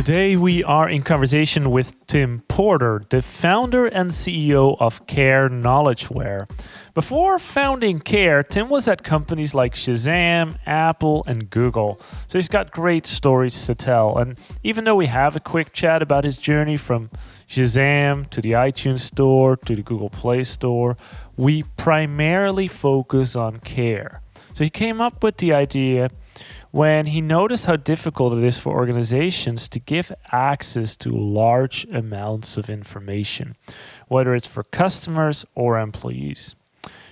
Today we are in conversation with Tim Porter, the founder and CEO of Kare Knowledgeware. Before founding Kare, Tim was at companies like Shazam, Apple, and Google. So he's got great stories to tell. And even though we have a quick chat about his journey from Shazam to the iTunes Store to the Google Play Store, we primarily focus on Kare. So he came up with the idea when he noticed how difficult it is for organizations to give access to large amounts of information, whether it's for customers or employees.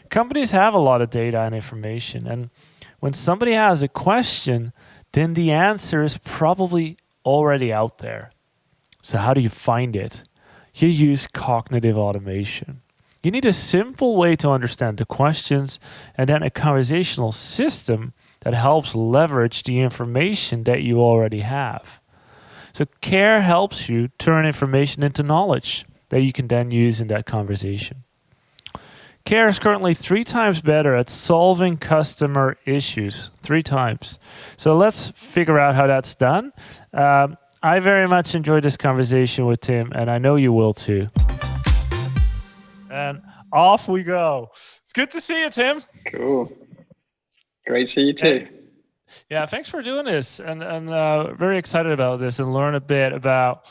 Companies have a lot of data and information, and when somebody has a question, then the answer is probably already out there. So how do you find it? You use cognitive automation. You need a simple way to understand the questions and then a conversational system that helps leverage the information that you already have. So Kare helps you turn information into knowledge that you can then use in that conversation. Kare is currently 3 times better at solving customer issues, 3 times. So let's figure out how that's done. I very much enjoyed this conversation with Tim, and I know you will too. And off we go. It's good to see you, Tim. Cool. Great to see you too. Yeah, thanks for doing this, and very excited about this and learn a bit about,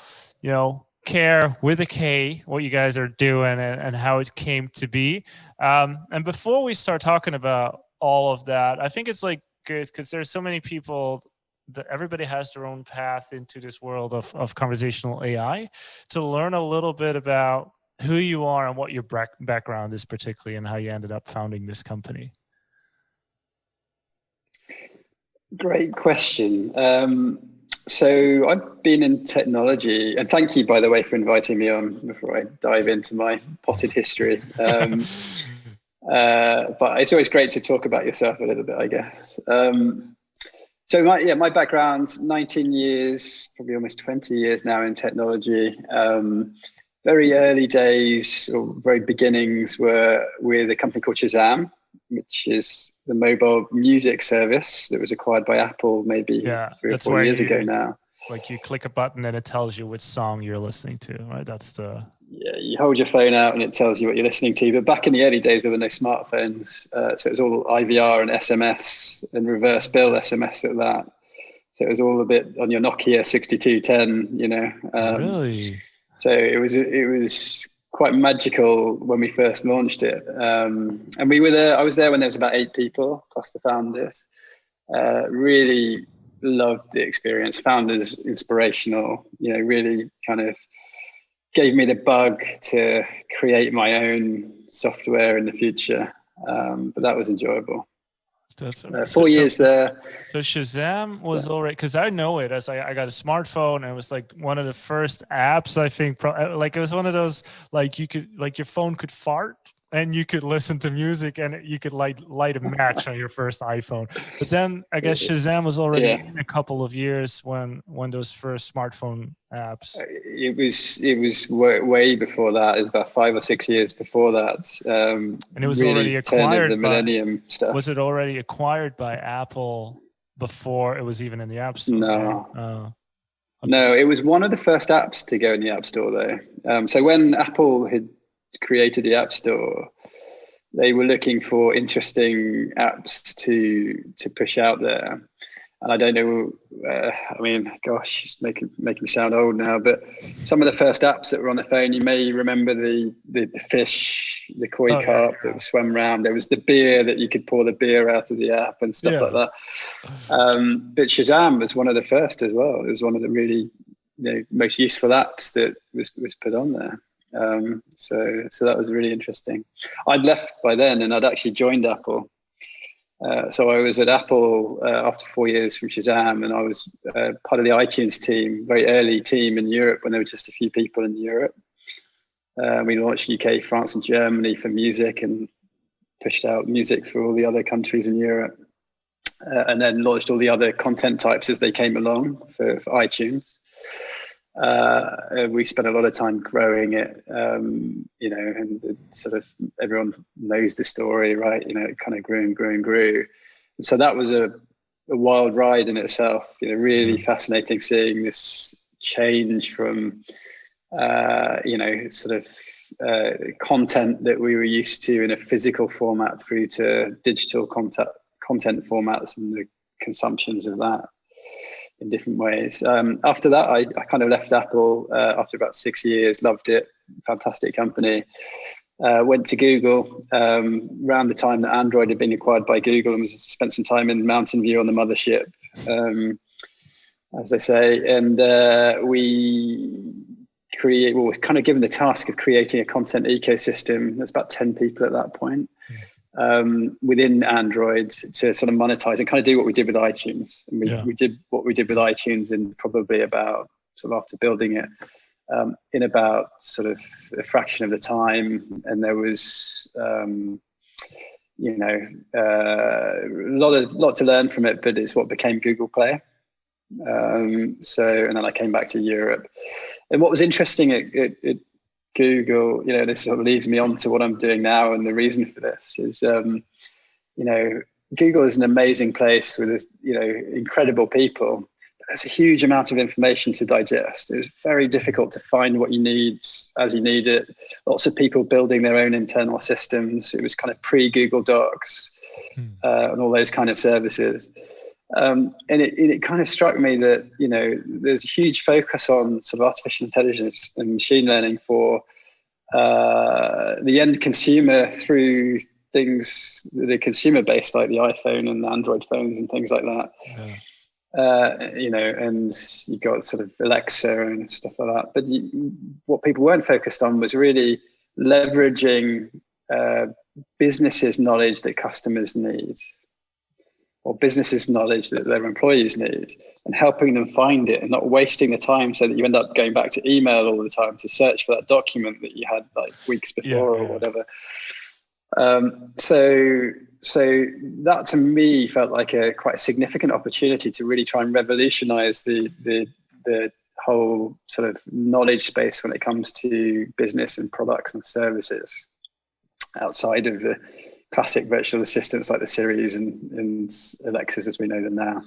Kare with a K, what you guys are doing and how it came to be. And before we start talking about all of that, I think it's good because there's so many people that everybody has their own path into this world of conversational AI, to learn a little bit about who you are and what your background is particularly and how you ended up founding this company. Great question. So I've been in technology, and thank you, by the way, for inviting me on before I dive into my potted history. But it's always great to talk about yourself a little bit, I guess. So my background's 19 years, probably almost 20 years now in technology. Very early days or very beginnings were with a company called Shazam, which is the mobile music service that was acquired by Apple maybe 3 or 4 years ago now. Like you click a button and it tells you which song you're listening to, right? Yeah, you hold your phone out and it tells you what you're listening to. But back in the early days, there were no smartphones. So it was all IVR and SMS and reverse bill SMS at that. So it was all a bit on your Nokia 6210, Really? So it was quite magical when we first launched it. And we were there. I was there when there was about 8 people plus the founders. Really loved the experience. Founders inspirational. Really kind of gave me the bug to create my own software in the future. But that was enjoyable. 4 years there. So Shazam was already, because I know it as I got a smartphone, and it was like one of the first apps, I think, it was one of those, your phone could fart and you could listen to music and you could light a match on your first iPhone. But then I guess Shazam was already in a couple of years when those first smartphone apps. It was way before that. It was about 5 or 6 years before that. And it was really already acquired the millennium stuff. Was it already acquired by Apple before it was even in the App Store? No. Okay. No, it was one of the first apps to go in the App Store though. So when Apple had created the App Store, they were looking for interesting apps to push out there. And I don't know, it's making me sound old now, but some of the first apps that were on the phone, you may remember the fish, the koi carp that swam around. There was the beer that you could pour the beer out of the app and stuff like that. But Shazam was one of the first as well. It was one of the really most useful apps that was put on there. So that was really interesting. I'd left by then and I'd actually joined Apple. So I was at Apple after 4 years from Shazam, and I was part of the iTunes team, very early team in Europe when there were just a few people in Europe. We launched UK, France, and Germany for music and pushed out music for all the other countries in Europe. And then launched all the other content types as they came along for iTunes. We spent a lot of time growing it, and sort of everyone knows the story, right? It kind of grew and grew and grew. So that was a wild ride in itself, really fascinating seeing this change from sort of content that we were used to in a physical format through to digital content formats and the consumptions of that in different ways. After that, I kind of left Apple after about 6 years, loved it, fantastic company. Went to Google around the time that Android had been acquired by Google, and spent some time in Mountain View on the mothership, as they say. And we were kind of given the task of creating a content ecosystem. There's about 10 people at that point within Android to sort of monetize and kind of do what we did with iTunes. And we did what we did with iTunes in probably about, sort of after building it, in about sort of a fraction of the time. And there was, a lot to learn from it, but it's what became Google Play. And then I came back to Europe. And what was interesting at Google, this sort of leads me on to what I'm doing now, and the reason for this is, Google is an amazing place with, incredible people. But there's a huge amount of information to digest. It was very difficult to find what you need as you need it. Lots of people building their own internal systems. It was kind of pre-Google Docs and all those kind of services. And it kind of struck me that, there's a huge focus on sort of artificial intelligence and machine learning for the end consumer through things that are consumer based, like the iPhone and Android phones and things like that. And you got sort of Alexa and stuff like that. But what people weren't focused on was really leveraging businesses' knowledge that customers need, or businesses' knowledge that their employees need, and helping them find it and not wasting the time so that you end up going back to email all the time to search for that document that you had like weeks before or whatever. So that to me felt like a quite significant opportunity to really try and revolutionize the whole sort of knowledge space when it comes to business and products and services outside of the classic virtual assistants like the Siris and Alexas as we know them now.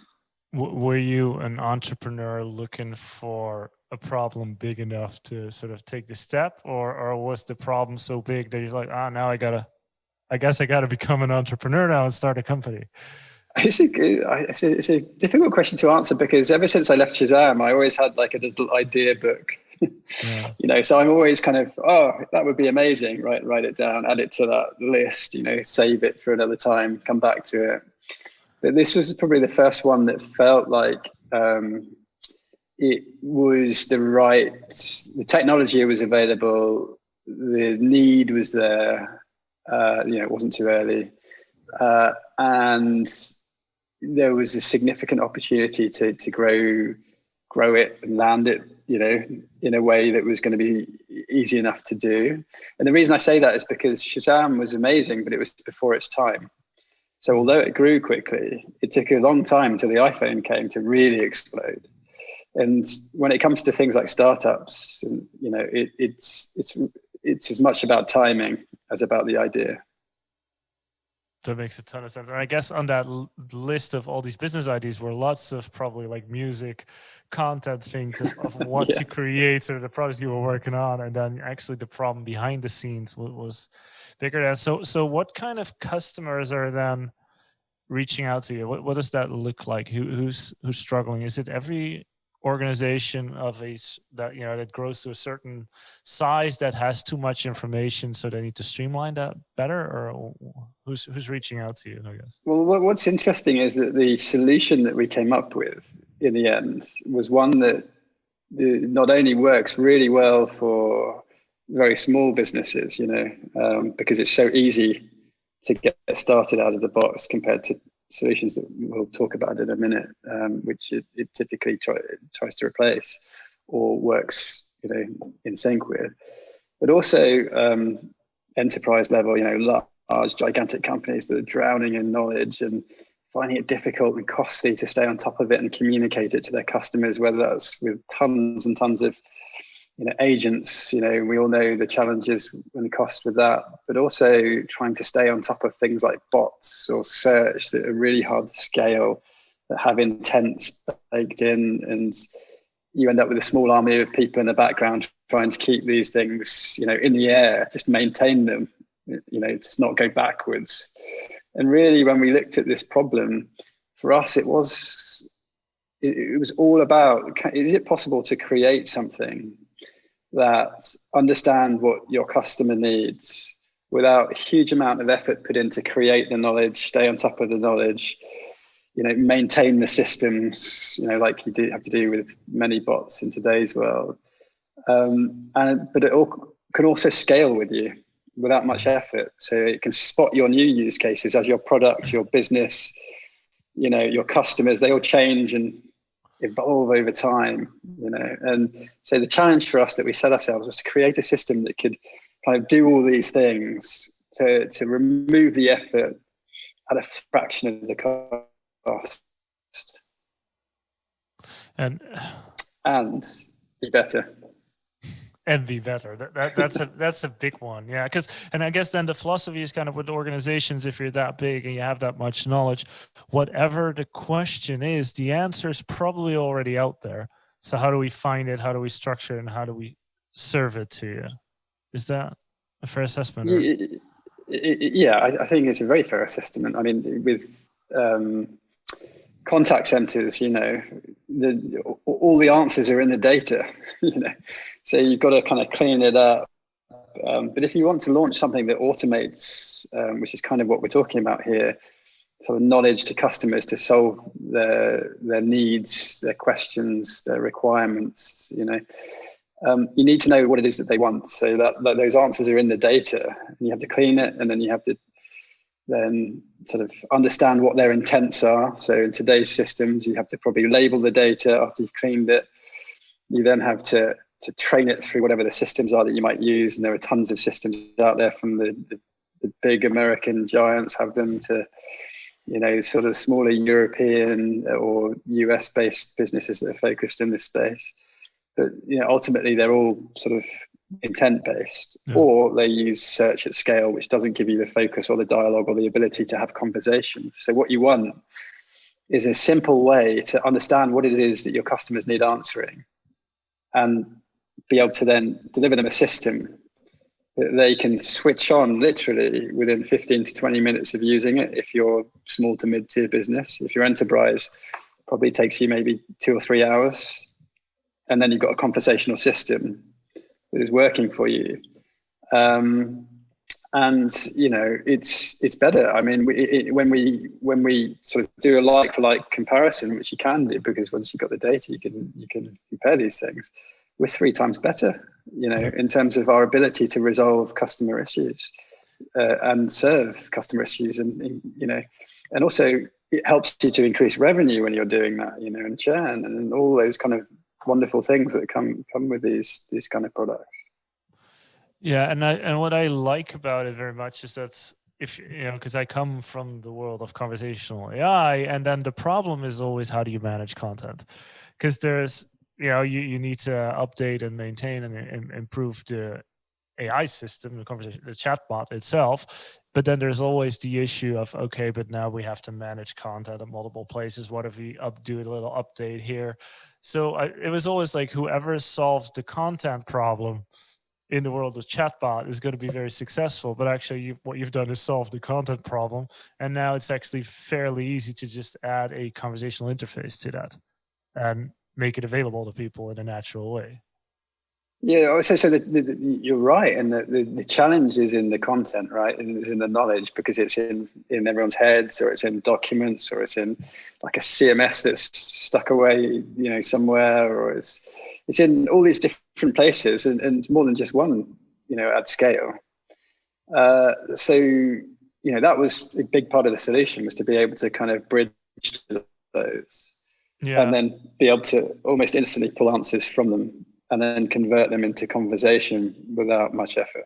Were you an entrepreneur looking for a problem big enough to sort of take the step, or was the problem so big that you're like, now I guess I gotta become an entrepreneur now and start a company? It's a difficult question to answer, because ever since I left Shazam, I always had like a little idea book. So I'm always kind of, that would be amazing, right? Write it down, add it to that list, save it for another time, come back to it. But this was probably the first one that felt like it was the technology was available, the need was there, it wasn't too early. And there was a significant opportunity to grow it and land it, in a way that was going to be easy enough to do. And the reason I say that is because Shazam was amazing, but it was before its time. So although it grew quickly, it took a long time until the iPhone came to really explode. And when it comes to things like startups, it's as much about timing as about the idea. That makes a ton of sense. And I guess on that list of all these business ideas were lots of probably like music, content things of what to create, sort of the products you were working on, and then actually the problem behind the scenes was bigger than. So what kind of customers are then reaching out to you? What does that look like? Who's struggling? Is it every organization that grows to a certain size that has too much information, so they need to streamline that better, or who's reaching out to you, I guess? Well, what's interesting is that the solution that we came up with in the end was one that not only works really well for very small businesses, because it's so easy to get started out of the box compared to solutions that we'll talk about in a minute, which it typically tries to replace or works, in sync with. But also enterprise level, large, gigantic companies that are drowning in knowledge and finding it difficult and costly to stay on top of it and communicate it to their customers, whether that's with tons and tons of agents. We all know the challenges and the cost with that, but also trying to stay on top of things like bots or search that are really hard to scale, that have intents baked in, and you end up with a small army of people in the background trying to keep these things, in the air, just maintain them, just not go backwards. And really, when we looked at this problem, for us, it was all about, is it possible to create something that understand what your customer needs without a huge amount of effort put in to create the knowledge, stay on top of the knowledge, maintain the systems, like you do have to do with many bots in today's world. But it all can also scale with you without much effort. So it can spot your new use cases as your product, your business, your customers, they all change and evolve over time, And so the challenge for us that we set ourselves was to create a system that could kind of do all these things to remove the effort at a fraction of the cost and be better. And be better. That's a big one. Yeah. And I guess then the philosophy is kind of with organizations, if you're that big and you have that much knowledge, whatever the question is, the answer is probably already out there. So how do we find it? How do we structure it? And how do we serve it to you? Is that a fair assessment? Yeah, I think it's a very fair assessment. I mean, with contact centers, all the answers are in the data, so you've got to kind of clean it up. But if you want to launch something that automates, which is kind of what we're talking about here, sort of knowledge to customers to solve their needs, their questions, their requirements, you need to know what it is that they want. So that those answers are in the data, and you have to clean it, and then you have to then sort of understand what their intents are. So in today's systems, you have to probably label the data after you've cleaned it. You then have to train it through whatever the systems are that you might use. And there are tons of systems out there, from the big American giants have them to, sort of smaller European or US based businesses that are focused in this space. But ultimately they're all sort of intent based, or they use search at scale, which doesn't give you the focus or the dialogue or the ability to have conversations. So what you want is a simple way to understand what it is that your customers need answering, and be able to then deliver them a system that they can switch on literally within 15 to 20 minutes of using it. If you're small to mid-tier business, if you're enterprise, probably takes you maybe 2 or 3 hours, and then you've got a conversational system that is working for you. And it's better. I mean, when we sort of do a like for like comparison, which you can do, because once you've got the data, you can compare these things. We're 3 times better, in terms of our ability to resolve customer issues and serve customer issues, and also it helps you to increase revenue when you're doing that, and churn and all those kind of wonderful things that come with these kind of products. Yeah, and what I like about it very much is that if because I come from the world of conversational AI, and then the problem is always, how do you manage content? Because there's you need to update and maintain and improve the AI system, the chatbot itself. But then there's always the issue of, okay, but now we have to manage content at multiple places. What if we do a little update here? So it was always like, whoever solves the content problem in the world of chatbot is going to be very successful. But actually, what you've done is solve the content problem. And now it's actually fairly easy to just add a conversational interface to that and make it available to people in a natural way. Yeah, so you're right, and the challenge is in the content, right, and it's in the knowledge, because it's in everyone's heads, or it's in documents, or it's in like a CMS that's stuck away, somewhere, or it's in all these different places, and more than just one, at scale. So that was a big part of the solution, was to be able to kind of bridge those, and then be able to almost instantly pull answers from them, and then convert them into conversation without much effort.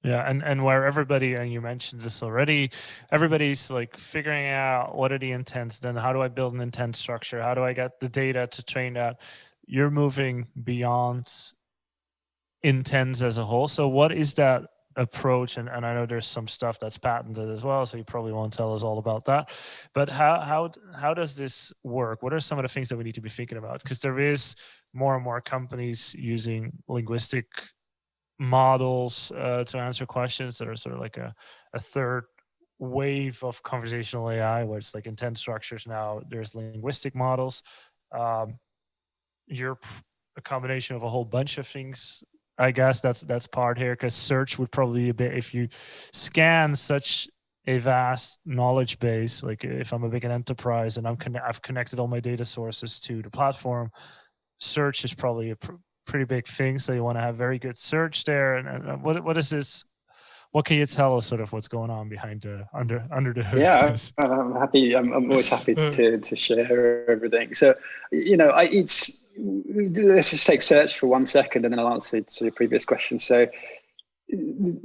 Yeah, and where everybody, and you mentioned this already, everybody's like figuring out what are the intents, then how do I build an intent structure? How do I get the data to train that? You're moving beyond intents as a whole. So what is that approach, and I know there's some stuff that's patented as well, so you probably won't tell us all about that. But how does this work? What are some of the things that we need to be thinking about? Because there is more and more companies using linguistic models to answer questions that are sort of like a third wave of conversational AI, where it's like intent structures. Now there's linguistic models. You're a combination of a whole bunch of things. I guess that's part here, because search would probably be a bit, if you scan such a vast knowledge base, like if I'm a big enterprise and I've connected all my data sources to the platform, search is probably a pretty big thing. So you want to have very good search there. And what is this? What can you tell us sort of what's going on behind the under the hood? Yeah, I'm happy. I'm always happy to share everything. So, let's just take search for 1 second, and then I'll answer to your previous question. So,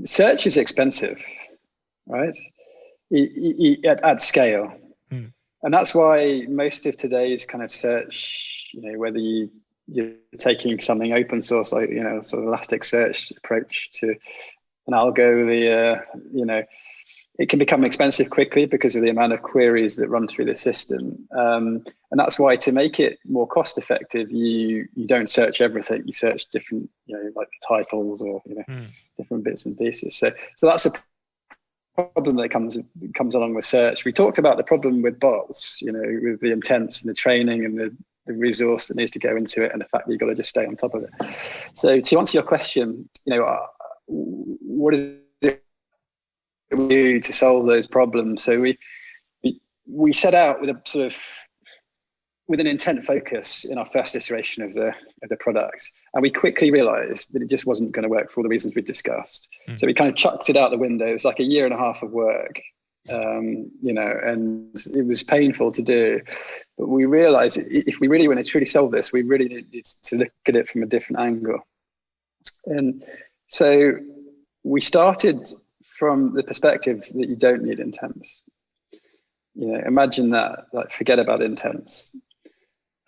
search is expensive, right? At scale, and that's why most of today's kind of search, whether you're taking something open source, like sort of Elasticsearch approach to an algo, it can become expensive quickly because of the amount of queries that run through the system. And that's why, to make it more cost effective, you don't search everything. You search different, like titles or different bits and pieces. So that's a problem that comes along with search. We talked about the problem with bots, with the intents and the training and the resource that needs to go into it, and the fact that you've got to just stay on top of it. So to answer your question, what is it we do to solve those problems? So we set out with a sort of with an intent focus in our first iteration of the product, and we quickly realized that it just wasn't going to work for all the reasons we discussed. So we kind of chucked it out the window. It was like a year and a half of work, and it was painful to do, but we realized if we really want to truly solve this, we really needed to look at it from a different angle. And so we started from the perspective that you don't need intents. Imagine that, like, forget about intents.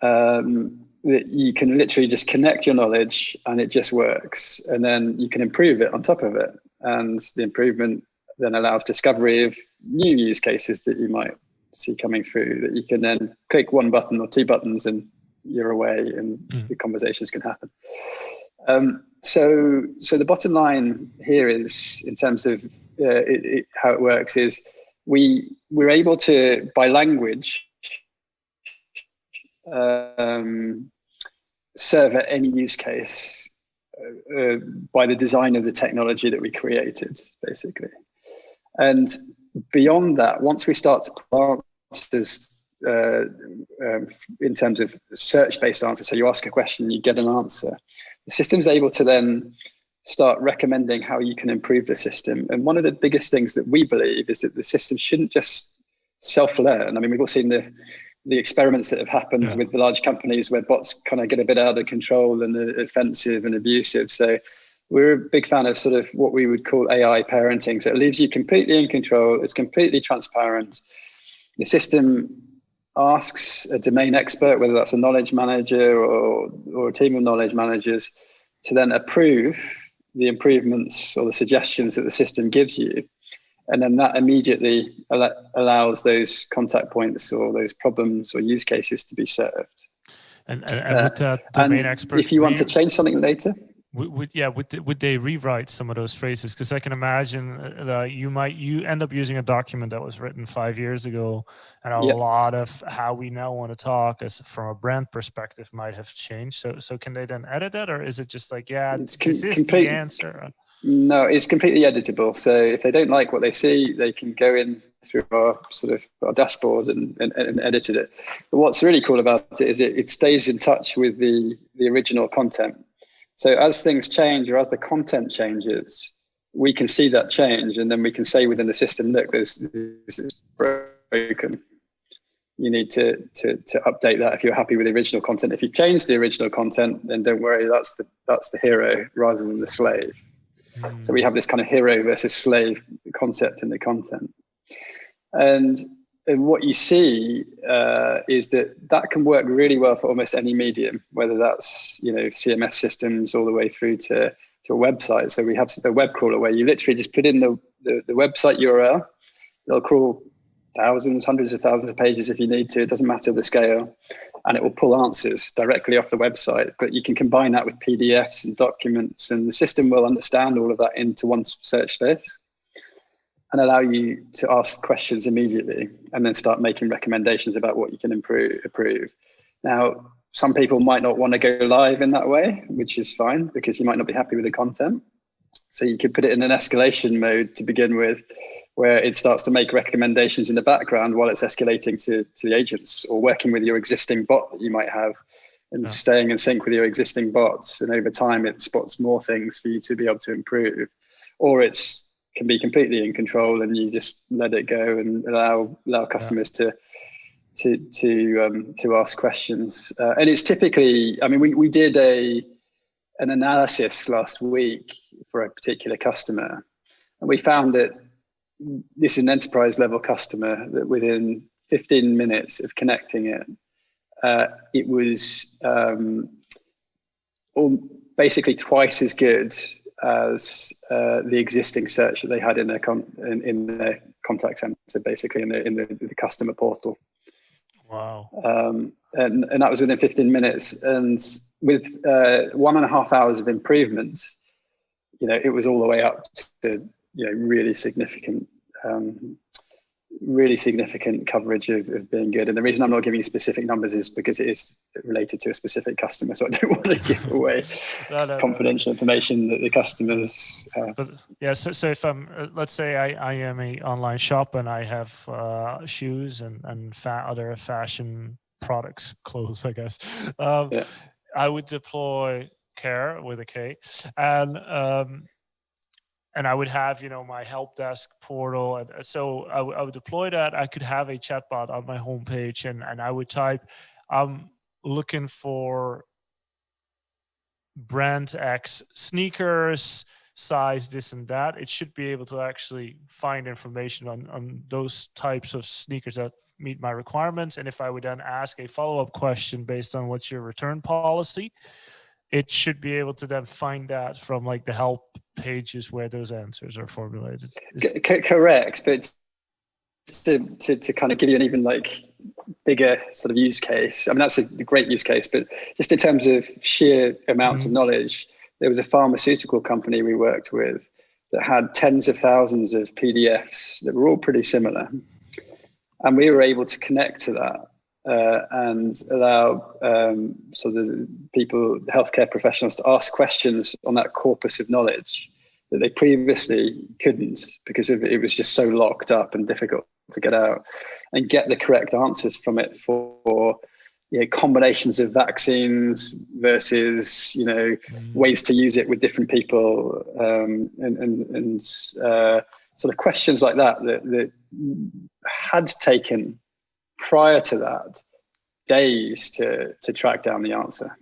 That you can literally just connect your knowledge and it just works, and then you can improve it on top of it, and the improvement then allows discovery of new use cases that you might see coming through, that you can then click one button or two buttons and you're away, and the conversations can happen. So the bottom line here is, in terms of how it works, is we're able to, by language, serve at any use case by the design of the technology that we created, basically. And beyond that, once we start to plant answers in terms of search-based answers, so you ask a question, you get an answer, the system's able to then start recommending how you can improve the system. And one of the biggest things that we believe is that the system shouldn't just self-learn. I mean, we've all seen the experiments that have happened with the large companies where bots kind of get a bit out of control and are offensive and abusive. So we're a big fan of sort of what we would call AI parenting. So it leaves you completely in control. It's completely transparent. The system asks a domain expert, whether that's a knowledge manager or a team of knowledge managers, to then approve the improvements or the suggestions that the system gives you. And then that immediately allows those contact points or those problems or use cases to be served. And would that domain expert, if you want to change something later, would they rewrite some of those phrases? Because I can imagine that you end up using a document that was written 5 years ago, and a lot of how we now want to talk, as from a brand perspective, might have changed. So can they then edit that, or is it just like, this is the answer? No, it's completely editable. So if they don't like what they see, they can go in through our dashboard and edit it. But what's really cool about it is it stays in touch with the original content. So as things change, or as the content changes, we can see that change, and then we can say within the system, look, this is broken. You need to update that if you're happy with the original content. If you've changed the original content, then don't worry, that's the hero rather than the slave. So we have this kind of hero versus slave concept in the content. And what you see is that can work really well for almost any medium, whether that's CMS systems all the way through to to a website. So we have a web crawler where you literally just put in the website URL. It'll crawl thousands, hundreds of thousands of pages if you need to. It doesn't matter the scale. And it will pull answers directly off the website. But you can combine that with PDFs and documents, and the system will understand all of that into one search space and allow you to ask questions immediately and then start making recommendations about what you can improve. Now, some people might not want to go live in that way, which is fine because you might not be happy with the content. So you could put it in an escalation mode to begin with, where it starts to make recommendations in the background while it's escalating to the agents, or working with your existing bot that you might have and staying in sync with your existing bots. And over time, it spots more things for you to be able to improve. Or can be completely in control and you just let it go and allow customers to ask questions. And it's typically, I mean, we did an analysis last week for a particular customer, and we found that this is an enterprise level customer that within 15 minutes of connecting it, it was basically twice as good as the existing search that they had in their contact center, basically in the customer portal. Wow. And that was within 15 minutes, and with 1.5 hours of improvement, it was all the way up to really significant coverage of being good. And the reason I'm not giving you specific numbers is because it is related to a specific customer, so I don't want to give away confidential information that the customers But yeah, so if I'm, let's say I am a online shop and I have shoes and other fashion products, clothes, I guess. I would deploy Kare with a K, and I would have, my help desk portal. And so I would deploy that. I could have a chatbot on my homepage, and I would type, I'm looking for brand X sneakers, size this and that. It should be able to actually find information on those types of sneakers that meet my requirements. And if I would then ask a follow-up question based on what's your return policy, it should be able to then find that from like the help pages where those answers are formulated. Correct, but to kind of give you an even bigger sort of use case, I mean, that's a great use case, but just in terms of sheer amounts of knowledge, there was a pharmaceutical company we worked with that had tens of thousands of PDFs that were all pretty similar. And we were able to connect to that and allow sort of people, healthcare professionals, to ask questions on that corpus of knowledge that they previously couldn't because it was just so locked up and difficult to get out, and get the correct answers from it for combinations of vaccines versus ways to use it with different people, and sort of questions like that had taken prior to that days to track down the answer.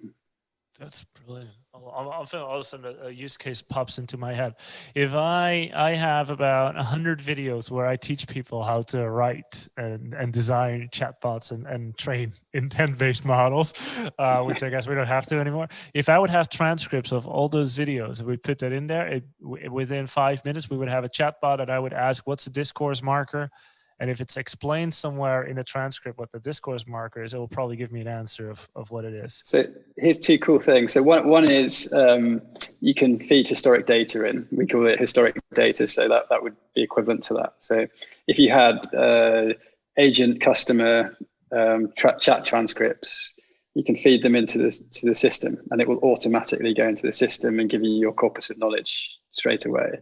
That's brilliant. I'm feeling all of a sudden a use case pops into my head. If I have about 100 videos where I teach people how to write and design chatbots and train intent-based models, which I guess we don't have to anymore. If I would have transcripts of all those videos, we put that in there, within 5 minutes, we would have a chatbot, and I would ask, what's the discourse marker? And if it's explained somewhere in a transcript what the discourse marker is, it will probably give me an answer of what it is. So here's two cool things. So one is you can feed historic data in. We call it historic data, so that would be equivalent to that. So if you had agent, customer, chat transcripts, you can feed them into the system, and it will automatically go into the system and give you your corpus of knowledge straight away.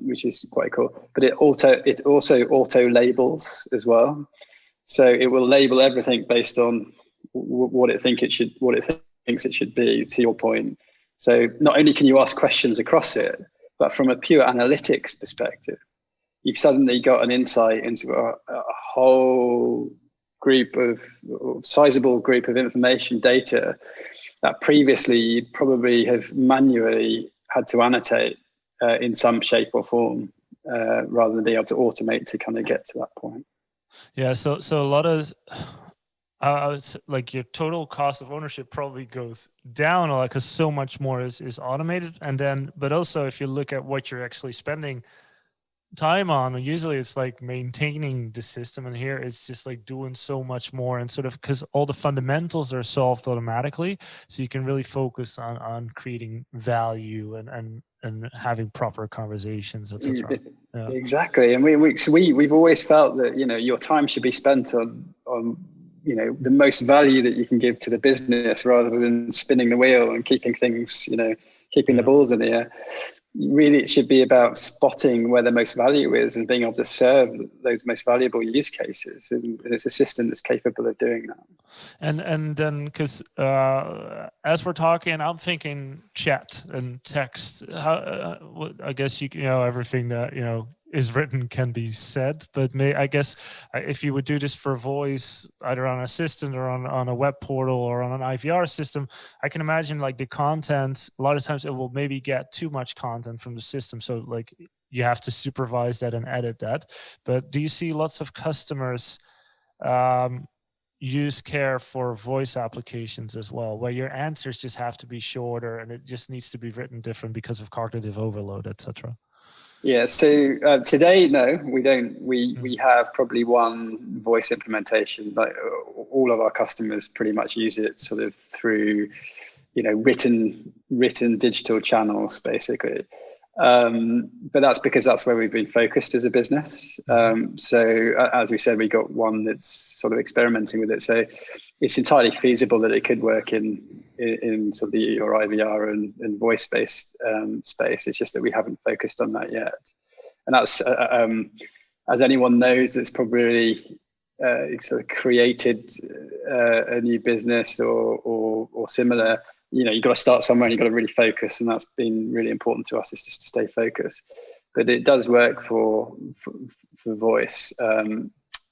Which is quite cool, but it also auto labels as well. So it will label everything based on what it thinks it should be. To your point, so not only can you ask questions across it, but from a pure analytics perspective, you've suddenly got an insight into a whole sizable group of information data that previously you'd probably have manually had to annotate in some shape or form, rather than being able to automate to kind of get to that point. Yeah, so a lot of It's like your total cost of ownership probably goes down a lot because so much more is automated. And then, but also if you look at what you're actually spending time on, usually it's like maintaining the system, and here it's just like doing so much more, and sort of because all the fundamentals are solved automatically, so you can really focus on creating value and having proper conversations, etc. Yeah. Exactly, and we've always felt that your time should be spent on the most value that you can give to the business, rather than spinning the wheel and keeping things keeping the balls in the air. Really, it should be about spotting where the most value is and being able to serve those most valuable use cases. And it's a system that's capable of doing that. And then, because as we're talking, I'm thinking chat and text. I guess you know everything that is written can be said, but I guess if you would do this for voice, either on an assistant or on a web portal or on an IVR system, I can imagine like the content, a lot of times it will maybe get too much content from the system. So like you have to supervise that and edit that. But do you see lots of customers use Kare for voice applications as well, where your answers just have to be shorter and it just needs to be written different because of cognitive overload, etc.? Yeah, so today, no, we don't. We have probably one voice implementation. Like all of our customers pretty much use it sort of through, written digital channels, basically. But that's because that's where we've been focused as a business. So as we said, we got one that's sort of experimenting with it. So it's entirely feasible that it could work in sort of the your IVR and voice-based space. It's just that we haven't focused on that yet. And that's, as anyone knows, that's probably sort of created a new business or similar. You've got to start somewhere and you've got to really focus, and that's been really important to us, is just to stay focused. But it does work for voice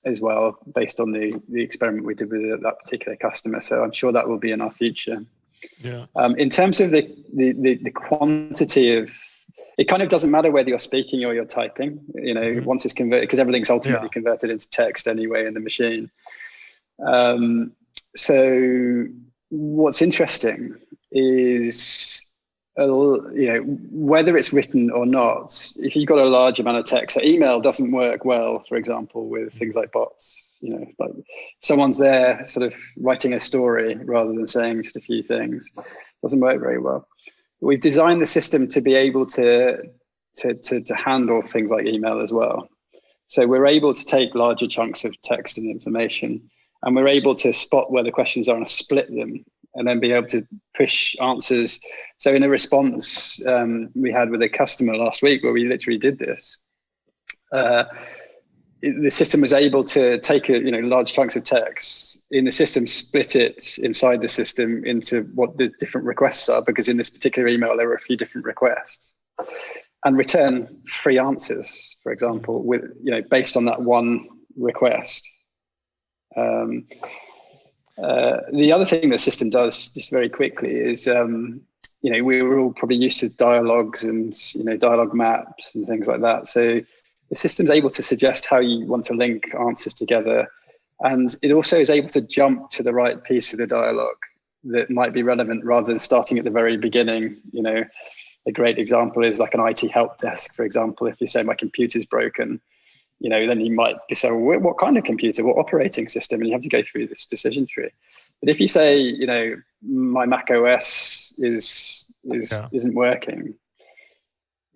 as well, based on the experiment we did with that particular customer. So I'm sure that will be in our future. Yeah. In terms of the quantity of, it kind of doesn't matter whether you're speaking or you're typing, once it's converted, because everything's ultimately converted into text anyway in the machine. So what's interesting is, whether it's written or not, if you've got a large amount of text, so email doesn't work well, for example, with things like bots. Like someone's there sort of writing a story rather than saying just a few things, doesn't work very well. We've designed the system to be able to handle things like email as well. So we're able to take larger chunks of text and information, and we're able to spot where the questions are and split them, and then be able to push answers. So in a response we had with a customer last week where we literally did this, the system was able to take large chunks of text in the system, split it inside the system into what the different requests are, because in this particular email there were a few different requests, and return 3 answers, for example, with based on that one request. The other thing the system does just very quickly is, we were all probably used to dialogues and dialogue maps and things like that. So the system's able to suggest how you want to link answers together, and it also is able to jump to the right piece of the dialogue that might be relevant, rather than starting at the very beginning. A great example is like an IT help desk, for example. If you say my computer's broken, then you might be saying, well, what kind of computer, what operating system? And you have to go through this decision tree. But if you say, my Mac OS isn't working,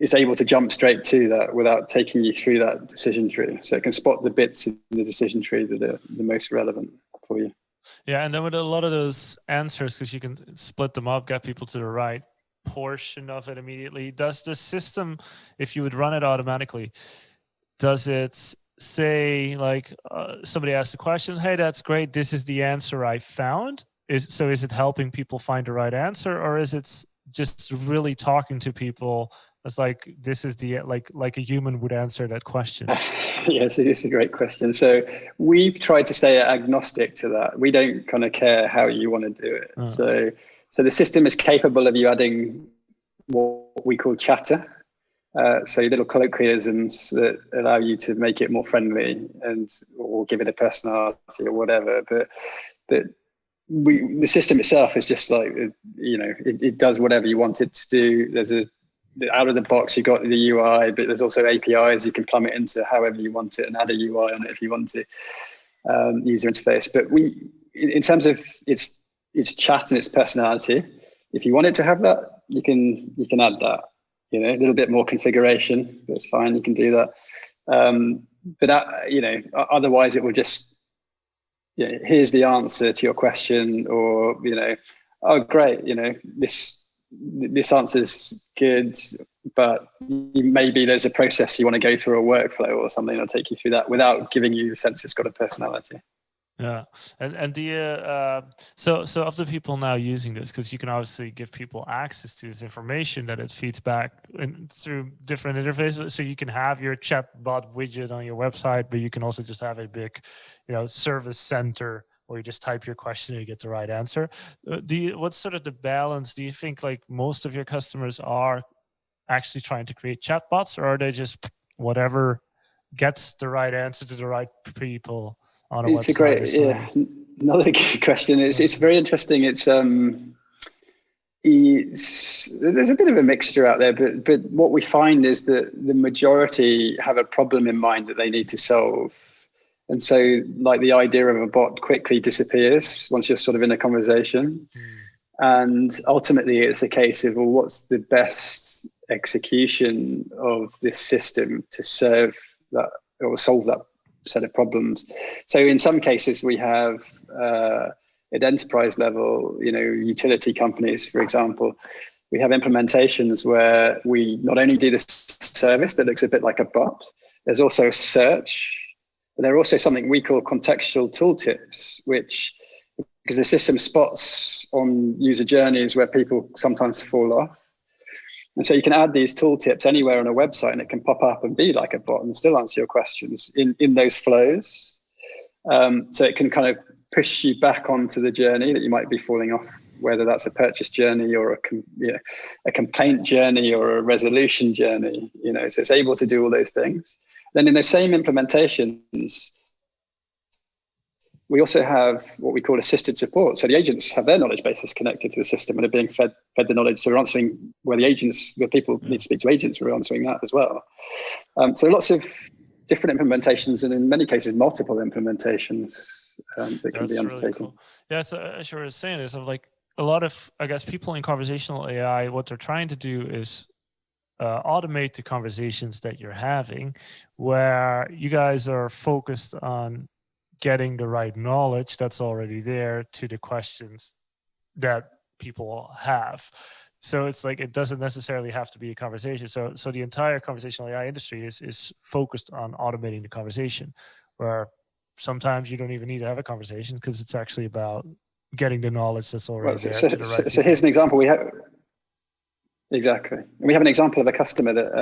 it's able to jump straight to that without taking you through that decision tree. So it can spot the bits in the decision tree that are the most relevant for you. Yeah, and then with a lot of those answers, because you can split them up, get people to the right portion of it immediately. Does the system, if you would run it automatically, does it say like somebody asks a question, hey, that's great, this is the answer I found? Is it helping people find the right answer, or is it just really talking to people? It's like, this is the like a human would answer that question. Yes, it's a great question. So we've tried to stay agnostic to that. We don't kind of care how you want to do it. So the system is capable of you adding what we call chatter. So little colloquialisms that allow you to make it more friendly or give it a personality or whatever. But that the system itself is just like, it does whatever you want it to do. There's out of the box, you've got the UI, but there's also APIs. You can plumb it into however you want it and add a UI on it if you want to, user interface. But in terms of its chat and its personality, if you want it to have that, you can add that. A little bit more configuration, but it's fine. You can do that. But that, otherwise it will just, here's the answer to your question, or oh great, this answer's good, but maybe there's a process you want to go through, a workflow or something. I'll take you through that without giving you the sense it's got a personality. Yeah, and the so of the people now using this, because you can obviously give people access to this information that it feeds back through different interfaces. So you can have your chatbot widget on your website, but you can also just have a big, service center where you just type your question and you get the right answer. What's sort of the balance? Do you think like most of your customers are actually trying to create chatbots, or are they just whatever gets the right answer to the right people? It's a great, another good question. It's very interesting. There's a bit of a mixture out there, but what we find is that the majority have a problem in mind that they need to solve. And so like the idea of a bot quickly disappears once you're sort of in a conversation. And ultimately it's a case of, well, what's the best execution of this system to serve that or solve that set of problems? So in some cases we have at enterprise level, utility companies, for example, we have implementations where we not only do this service that looks a bit like a bot, there's also search, but there are also something we call contextual tooltips, which, because the system spots on user journeys where people sometimes fall off. And so you can add these tooltips anywhere on a website and it can pop up and be like a bot and still answer your questions in those flows. So it can kind of push you back onto the journey that you might be falling off, whether that's a purchase journey or a complaint journey or a resolution journey, so it's able to do all those things. Then in the same implementations, we also have what we call assisted support. So the agents have their knowledge bases connected to the system and are being fed the knowledge. So we're answering where people need to speak to agents, we're answering that as well. So lots of different implementations, and in many cases, multiple implementations that can be undertaken. Really cool. Yeah, so as you were saying, is like a lot of, I guess, people in conversational AI, what they're trying to do is automate the conversations that you're having, where you guys are focused on getting the right knowledge that's already there to the questions that people have. So it's like, it doesn't necessarily have to be a conversation. So the entire conversational AI industry is focused on automating the conversation, where sometimes you don't even need to have a conversation because it's actually about getting the knowledge that's already there to the right people. So here's an example. We have an example of a customer that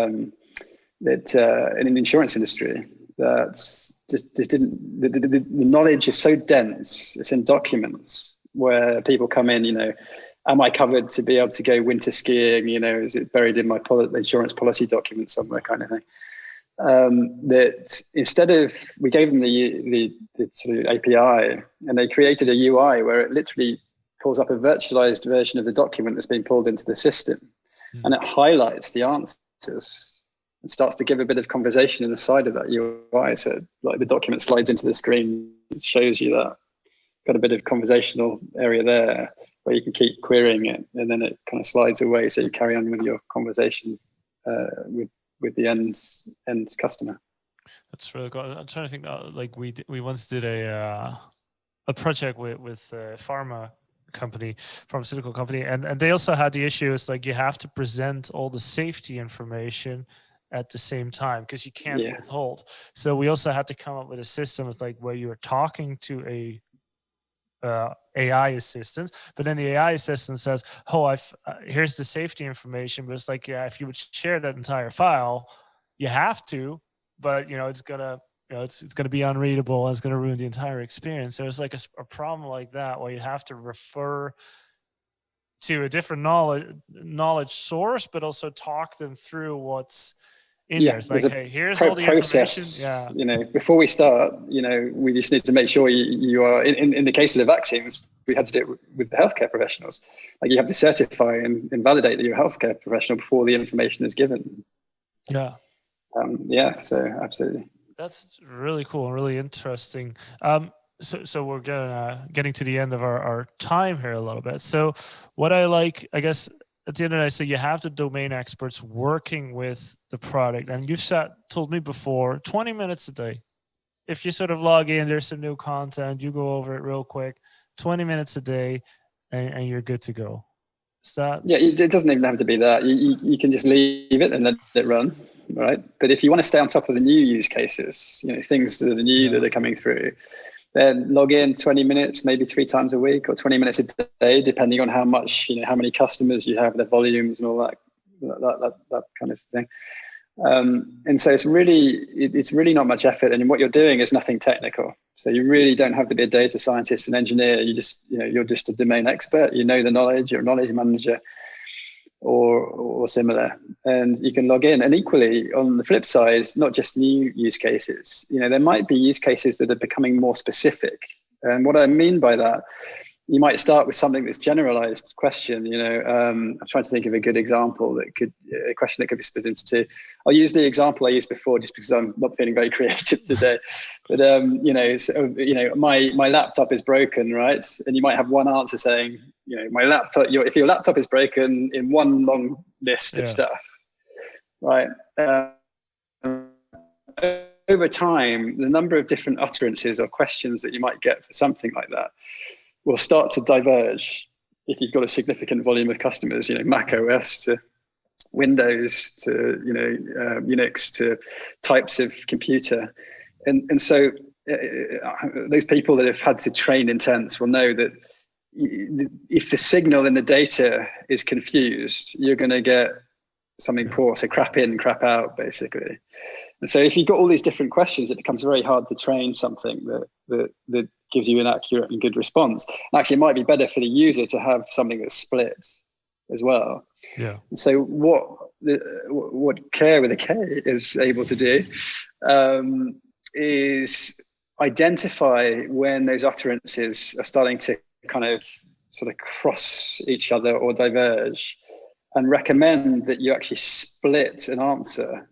in an insurance industry that's just didn't, the knowledge is so dense, it's in documents where people come in, am I covered to be able to go winter skiing? Is it buried in my insurance policy document somewhere, kind of thing? That instead of, we gave them the sort of API, and they created a UI where it literally pulls up a virtualized version of the document that's been pulled into the system, and it highlights the answers. It starts to give a bit of conversation in the side of that UI. So like the document slides into the screen, it shows you that. Got a bit of conversational area there where you can keep querying it, and then it kind of slides away. So you carry on with your conversation with the end customer. That's really cool. I'm trying to think, like we once did a project with a pharmaceutical company, and they also had the issue is like you have to present all the safety information at the same time because you can't withhold. So we also had to come up with a system with like where you are talking to a AI assistant, but then the AI assistant says, "Oh, here's the safety information," but it's like, yeah, if you would share that entire file, you have to, but it's gonna be unreadable and it's gonna ruin the entire experience. So it's like a problem like that where you have to refer to a different knowledge source, but also talk them through what's in there. It's like, hey, here's all the process, information. Yeah. Before we start, we just need to make sure you are, in the case of the vaccines, we had to do it with the healthcare professionals. Like, you have to certify and validate that you're a healthcare professional before the information is given. Yeah. So absolutely. That's really cool and really interesting. So we're getting to the end of our time here a little bit. So what I like, I guess, at the end of the day, so you have the domain experts working with the product, and you've told me before, 20 minutes a day. If you sort of log in, there's some new content, you go over it real quick, 20 minutes a day, and you're good to go. It doesn't even have to be that. You can just leave it and let it run, right? But if you want to stay on top of the new use cases, things that are new that are coming through, then log in 20 minutes, maybe 3 times a week, or 20 minutes a day, depending on how many customers you have, their volumes and all that kind of thing. And so it's really not much effort, and what you're doing is nothing technical. So you really don't have to be a data scientist, an engineer. You're just a domain expert. The knowledge, you're a knowledge manager or similar, and you can log in. And equally, on the flip side, not just new use cases. There might be use cases that are becoming more specific. And what I mean by that, you might start with something that's generalized question. I'm trying to think of a good example a question that could be split into two. I'll use the example I used before, just because I'm not feeling very creative today. But my laptop is broken, right? And you might have one answer saying, my laptop. If your laptop is broken, in one long list of stuff, right? Over time, the number of different utterances or questions that you might get for something like that will start to diverge if you've got a significant volume of customers, Mac OS to Windows to, Unix to types of computer. And so those people that have had to train intents will know that if the signal in the data is confused, you're going to get something poor. So crap in, crap out, basically. And so if you've got all these different questions, it becomes very hard to train something that gives you an accurate and good response. And actually, it might be better for the user to have something that's split as well. Yeah. And so what Kare with a K is able to do is identify when those utterances are starting to kind of sort of cross each other or diverge, and recommend that you actually split an answer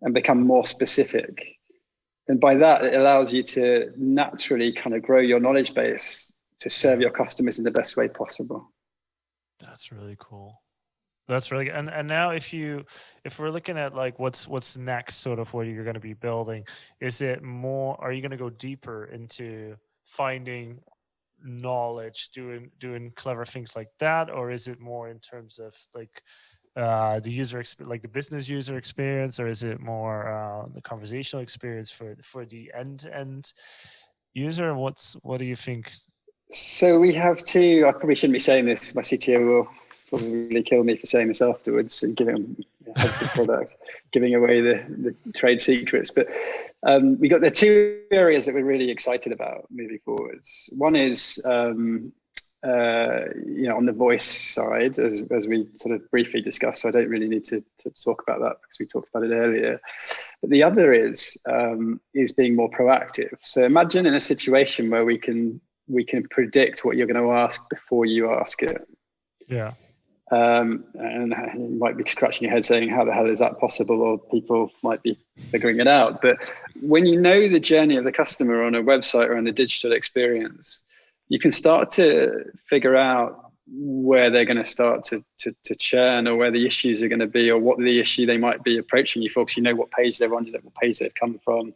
and become more specific. And by that, it allows you to naturally kind of grow your knowledge base to serve your customers in the best way possible. That's really cool. That's really good. And now if we're looking at like what's next, sort of what you're going to be building, is it more, are you going to go deeper into finding knowledge, doing clever things like that, or is it more in terms of like the user experience, like the business user experience, or is it more the conversational experience for the end user? What do you think? So we have two. I probably shouldn't be saying this. My CTO will probably kill me for saying this afterwards and giving heads of products, giving away the trade secrets. But we got the two areas that we're really excited about moving forwards. One is on the voice side, as we sort of briefly discussed. So I don't really need to talk about that because we talked about it earlier. But the other is being more proactive. So imagine in a situation where we can predict what you're going to ask before you ask it. Yeah. And you might be scratching your head saying, how the hell is that possible? Or people might be figuring it out. But when you know the journey of the customer on a website or on a digital experience, you can start to figure out where they're going to start to churn, or where the issues are going to be, or what the issue they might be approaching you for, because you know what page they're on, you know what page they've come from,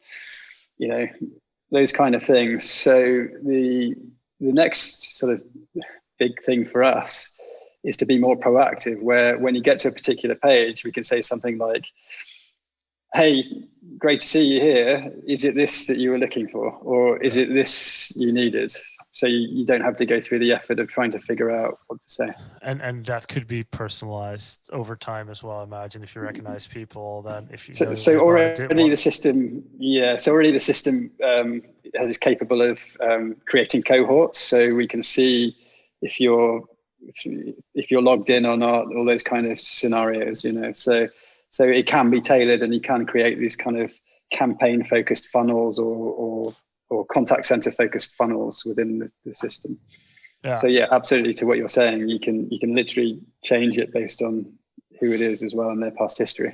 those kind of things. So the next sort of big thing for us is to be more proactive, where when you get to a particular page, we can say something like, hey, great to see you here. Is it this that you were looking for? Or is it this you needed? So you don't have to go through the effort of trying to figure out what to say. And that could be personalized over time as well. Imagine if you recognize people, then if you already the system is capable of creating cohorts, so we can see if you're logged in or not, all those kind of scenarios, So So it can be tailored, and you can create these kind of campaign-focused funnels or contact center-focused funnels within the system. Yeah. So yeah, absolutely. To what you're saying, you can literally change it based on who it is as well and their past history.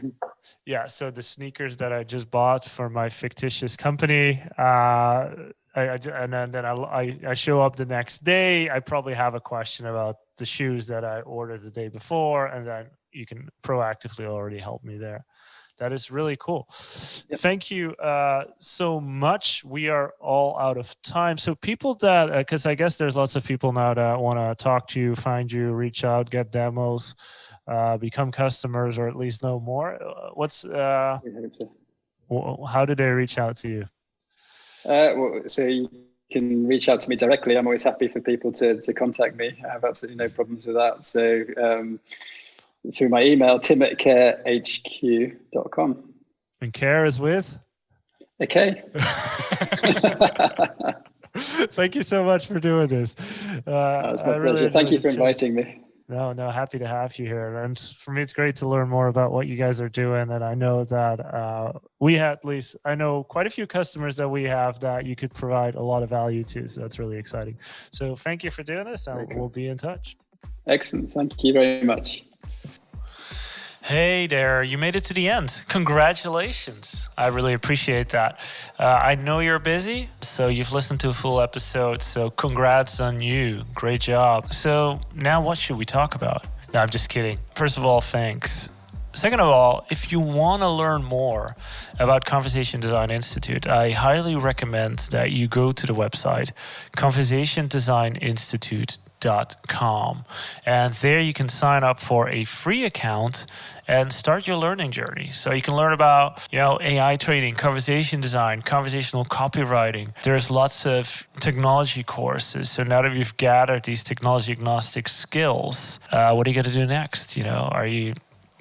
Yeah. So the sneakers that I just bought for my fictitious company, I show up the next day. I probably have a question about the shoes that I ordered the day before, and then you can proactively already help me there. That is really cool. Yep. Thank you so much. We are all out of time. So people that, because I guess there's lots of people now that want to talk to you, find you, reach out, get demos, become customers, or at least know more. How do they reach out to you? So you can reach out to me directly. I'm always happy for people to contact me. I have absolutely no problems with that. So through my email, tim@karehq.com. And Kare is with? A K. Thank you so much for doing this. It's my pleasure. Really Thank you for inviting me. No, happy to have you here. And for me, it's great to learn more about what you guys are doing. And I know that I know quite a few customers that we have that you could provide a lot of value to. So that's really exciting. So thank you for doing this, and we'll be in touch. Excellent. Thank you very much. Hey there, you made it to the end. Congratulations. I really appreciate that. I know you're busy, so you've listened to a full episode, so congrats on you. Great job. So now what should we talk about? No, I'm just kidding. First of all, thanks. Second of all, if you want to learn more about Conversation Design Institute, I highly recommend that you go to the website conversationdesigninstitute.com, and there you can sign up for a free account and start your learning journey. So you can learn about, AI training, conversation design, conversational copywriting. There's lots of technology courses. So now that you've gathered these technology agnostic skills, what are you going to do next? Are you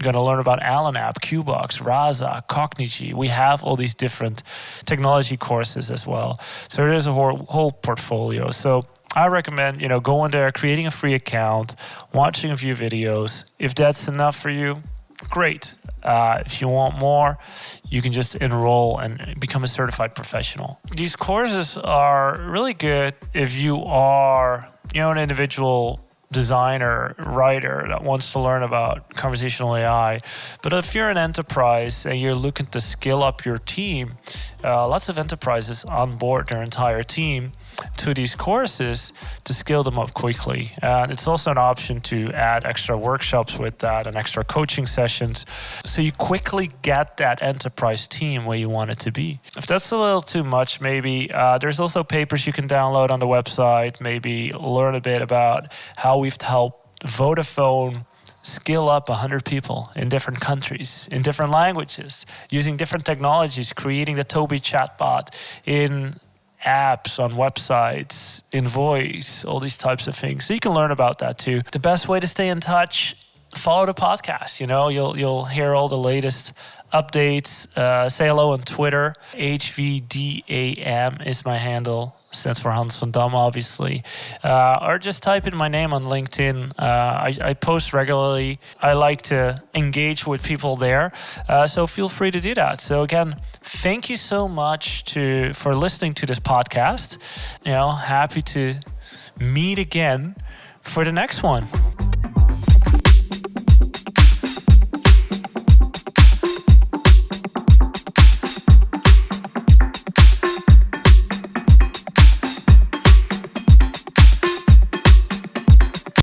going to learn about Allen App, Qbox, Rasa, Cognigy? We have all these different technology courses as well. So there's a whole portfolio. So I recommend, going there, creating a free account, watching a few videos. If that's enough for you, great. If you want more, you can just enroll and become a certified professional. These courses are really good if you are, an individual designer, writer that wants to learn about conversational AI. But if you're an enterprise and you're looking to skill up your team, lots of enterprises onboard their entire team to these courses to skill them up quickly. And it's also an option to add extra workshops with that and extra coaching sessions, so you quickly get that enterprise team where you want it to be. If that's a little too much, maybe there's also papers you can download on the website, maybe learn a bit about how we've helped Vodafone skill up 100 people in different countries, in different languages, using different technologies, creating the Toby chatbot in apps, on websites, in voice, all these types of things. So you can learn about that too. The best way to stay in touch, follow the podcast. You'll hear all the latest updates. Say hello on Twitter. HVDAM is my handle. Stands for Hans van Dam, obviously. Or just type in my name on LinkedIn. I post regularly. I like to engage with people there. So feel free to do that. So again, thank you so much for listening to this podcast. Happy to meet again for the next one.